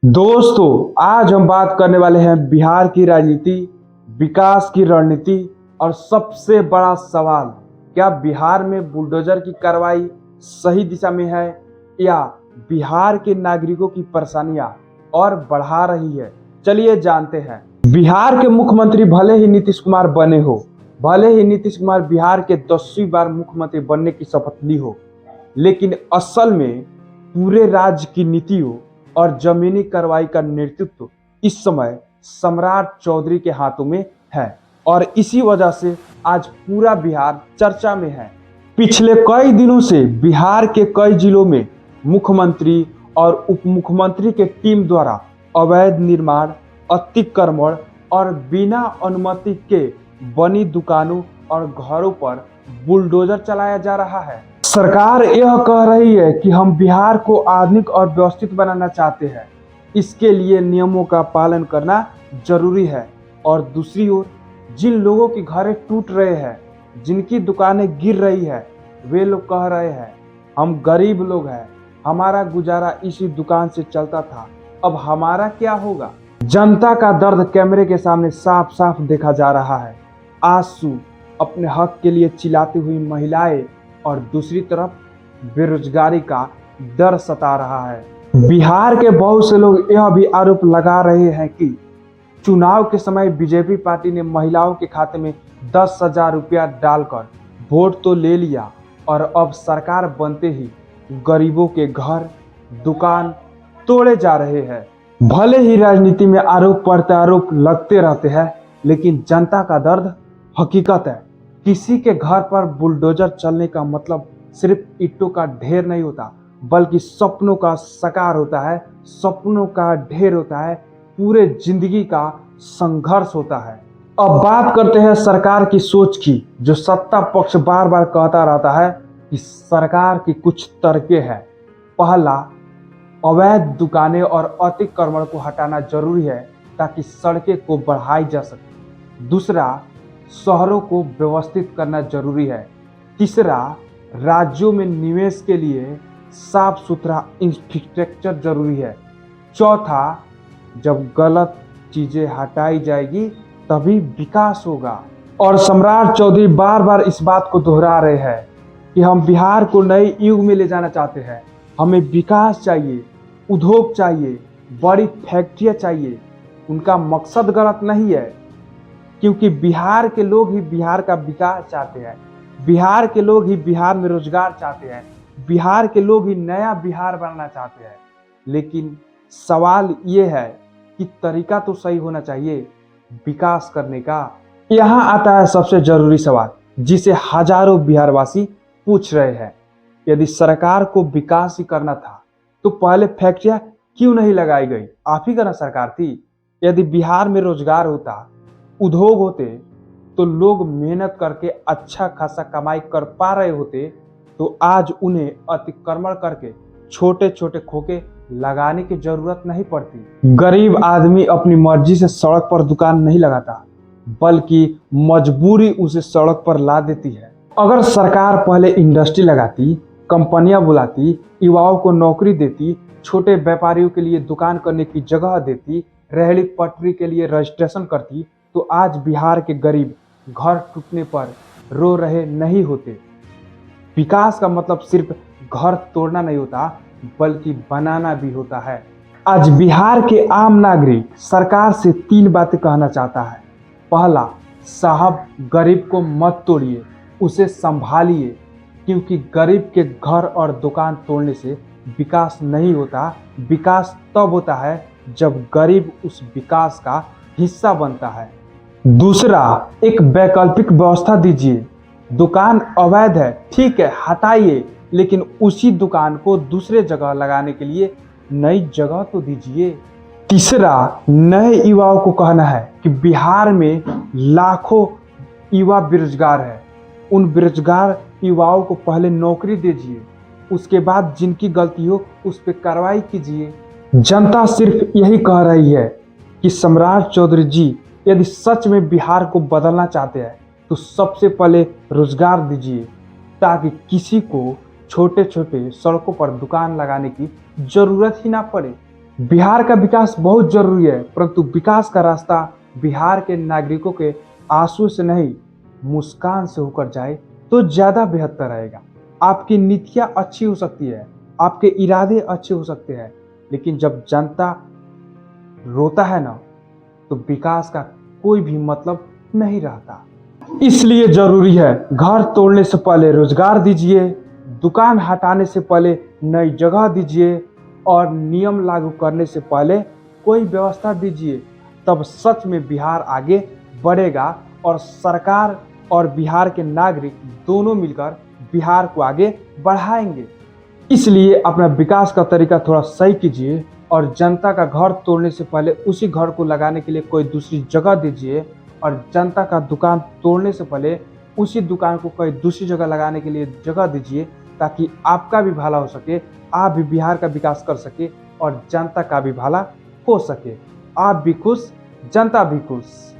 दोस्तों, आज हम बात करने वाले हैं बिहार की राजनीति, विकास की रणनीति और सबसे बड़ा सवाल, क्या बिहार में बुलडोजर की कार्रवाई सही दिशा में है या बिहार के नागरिकों की परेशानियां और बढ़ा रही है। चलिए जानते हैं। बिहार के मुख्यमंत्री भले ही नीतीश कुमार बने हो, भले ही नीतीश कुमार बिहार के 10वीं बार मुख्यमंत्री बनने की शपथ ली हो, लेकिन असल में पूरे राज्य की नीतियों और जमीनी कार्रवाई का नेतृत्व इस समय सम्राट चौधरी के हाथों में है और इसी वजह से आज पूरा बिहार चर्चा में है। पिछले कई दिनों से बिहार के कई जिलों में मुख्यमंत्री और उप मुख्यमंत्री के टीम द्वारा अवैध निर्माण, अतिक्रमण और बिना अनुमति के बनी दुकानों और घरों पर बुलडोजर चलाया जा रहा है। सरकार यह कह रही है कि हम बिहार को आधुनिक और व्यवस्थित बनाना चाहते हैं, इसके लिए नियमों का पालन करना जरूरी है। और दूसरी ओर जिन लोगों के घर टूट रहे हैं, जिनकी दुकानें गिर रही है, वे लोग कह रहे हैं हम गरीब लोग हैं, हमारा गुजारा इसी दुकान से चलता था, अब हमारा क्या होगा। जनता का दर्द कैमरे के सामने साफ साफ देखा जा रहा है। आंसू अपने हक के लिए चिल्लाती हुई महिलाएं और दूसरी तरफ बेरोजगारी का डर सता रहा है। बिहार के बहुत से लोग यह भी आरोप लगा रहे हैं कि चुनाव के समय बीजेपी पार्टी ने महिलाओं के खाते में 10,000 रुपया डालकर वोट तो ले लिया और अब सरकार बनते ही गरीबों के घर, दुकान तोड़े जा रहे हैं। भले ही राजनीति में आरोप प्रत्यारोप लगते रहते हैं, लेकिन जनता का दर्द हकीकत है। किसी के घर पर बुलडोजर चलने का मतलब सिर्फ ईंटों का ढेर नहीं होता, बल्कि सपनों का साकार होता है, सपनों का ढेर होता है, पूरे जिंदगी का संघर्ष होता है। अब बात करते हैं सरकार की सोच की, जो सत्ता पक्ष बार बार कहता रहता है कि सरकार की कुछ तर्के हैं। पहला, अवैध दुकानें और अतिक्रमण को हटाना जरूरी है ताकि सड़कें को बढ़ाई जा सके। दूसरा, शहरों को व्यवस्थित करना जरूरी है। तीसरा, राज्यों में निवेश के लिए साफ सुथरा इंफ्रास्ट्रक्चर जरूरी है। चौथा, जब गलत चीजें हटाई जाएगी तभी विकास होगा। और सम्राट चौधरी बार बार इस बात को दोहरा रहे हैं कि हम बिहार को नए युग में ले जाना चाहते हैं। हमें विकास चाहिए, उद्योग चाहिए, बड़ी फैक्ट्रियां चाहिए। उनका मकसद गलत नहीं है, क्योंकि बिहार के लोग ही बिहार का विकास चाहते हैं, बिहार के लोग ही बिहार में रोजगार चाहते हैं, बिहार के लोग ही नया बिहार बनाना चाहते हैं। लेकिन सवाल ये है कि तरीका तो सही होना चाहिए विकास करने का। यहाँ आता है सबसे जरूरी सवाल, जिसे हजारों बिहारवासी पूछ रहे हैं। यदि सरकार को विकास ही करना था तो पहले फैक्ट्रियां क्यों नहीं लगाई गई? आप ही का ना सरकार थी। यदि बिहार में रोजगार होता, उद्योग होते, तो लोग मेहनत करके अच्छा खासा कमाई कर पा रहे होते, तो आज उन्हें अतिक्रमण करके छोटे छोटे खोखे लगाने की जरूरत नहीं पड़ती। गरीब आदमी अपनी मर्जी से सड़क पर दुकान नहीं लगाता, बल्कि मजबूरी उसे सड़क पर ला देती है। अगर सरकार पहले इंडस्ट्री लगाती, कंपनियां बुलाती, युवाओं को नौकरी देती, छोटे व्यापारियों के लिए दुकान करने की जगह देती, रेहड़ी पटरी के लिए रजिस्ट्रेशन करती, तो आज बिहार के गरीब घर टूटने पर रो रहे नहीं होते। विकास का मतलब सिर्फ घर तोड़ना नहीं होता, बल्कि बनाना भी होता है। आज बिहार के आम नागरिक सरकार से 3 बातें कहना चाहता है। पहला, साहब गरीब को मत तोड़िए, उसे संभालिए, क्योंकि गरीब के घर और दुकान तोड़ने से विकास नहीं होता। विकास तब होता है जब गरीब उस विकास का हिस्सा बनता है। दूसरा, एक वैकल्पिक व्यवस्था दीजिए। दुकान अवैध है, ठीक है, हटाइए, लेकिन उसी दुकान को दूसरे जगह लगाने के लिए नई जगह तो दीजिए। तीसरा, नए युवाओं को कहना है कि बिहार में लाखों युवा बेरोजगार है, उन बेरोजगार युवाओं को पहले नौकरी दीजिए, उसके बाद जिनकी गलती हो उस पर कार्रवाई कीजिए। जनता सिर्फ यही कह रही है कि सम्राट चौधरी जी यदि सच में बिहार को बदलना चाहते हैं तो सबसे पहले रोजगार दीजिए, ताकि किसी को छोटे छोटे सड़कों पर दुकान लगाने की जरूरत ही ना पड़े। बिहार का विकास बहुत जरूरी है, परंतु विकास का रास्ता बिहार के नागरिकों के आंसू से नहीं, मुस्कान से होकर जाए तो ज्यादा बेहतर रहेगा। आपकी नीतियां अच्छी हो सकती है, आपके इरादे अच्छे हो सकते हैं, लेकिन जब जनता रोता है ना, तो विकास का कोई भी मतलब नहीं रहता। इसलिए जरूरी है, घर तोड़ने से पहले रोजगार दीजिए, दुकान हटाने से पहले नई जगह दीजिए और नियम लागू करने से पहले कोई व्यवस्था दीजिए। तब सच में बिहार आगे बढ़ेगा और सरकार और बिहार के नागरिक दोनों मिलकर बिहार को आगे बढ़ाएंगे। इसलिए अपना विकास का तरीका थोड़ा सही कीजिए और जनता का घर तोड़ने से पहले उसी घर को लगाने के लिए कोई दूसरी जगह दीजिए और जनता का दुकान तोड़ने से पहले उसी दुकान को कोई दूसरी जगह लगाने के लिए जगह दीजिए, ताकि आपका भी भला हो सके, आप भी बिहार का विकास कर सके और जनता का भी भला हो सके। आप भी खुश, जनता भी खुश।